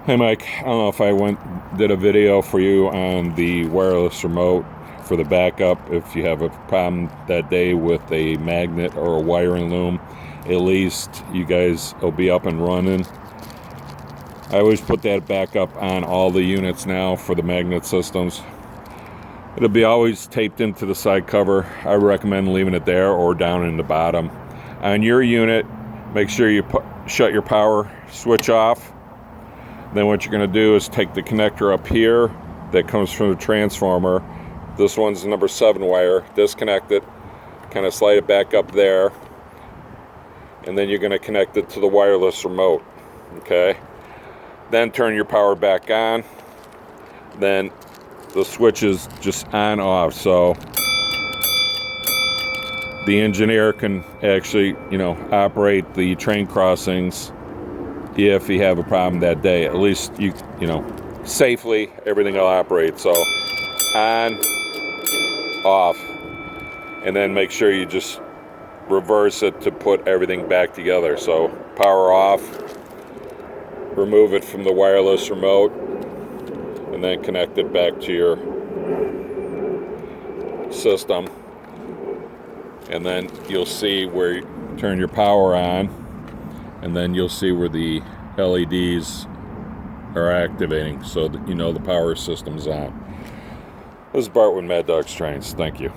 Hey Mike, I don't know if I did a video for you on the wireless remote for the backup. If you have a problem that day with a magnet or a wiring loom, at least you guys will be up and running. I always put that backup on all the units now for the magnet systems. It'll be always taped into the side cover. I recommend leaving it there or down in the bottom. On your unit, make sure you shut your power switch off. Then what you're going to do is take the connector up here that comes from the transformer. This one's the number 7 wire. Disconnect it, kind of slide it back up there, and then you're going to connect it to the wireless remote. Okay? Then turn your power back on. Then the switch is just on off, so the engineer can actually, operate the train crossings if you have a problem that day. At least you safely, everything will operate. So on, off, and then make sure you just reverse it to put everything back together. So power off, remove it from the wireless remote, and then connect it back to your system. And then you'll see where you turn your power on, and then you'll see where the LEDs are activating, so that you know the power system's on. This is Bart with Mad Dogs Trains. Thank you.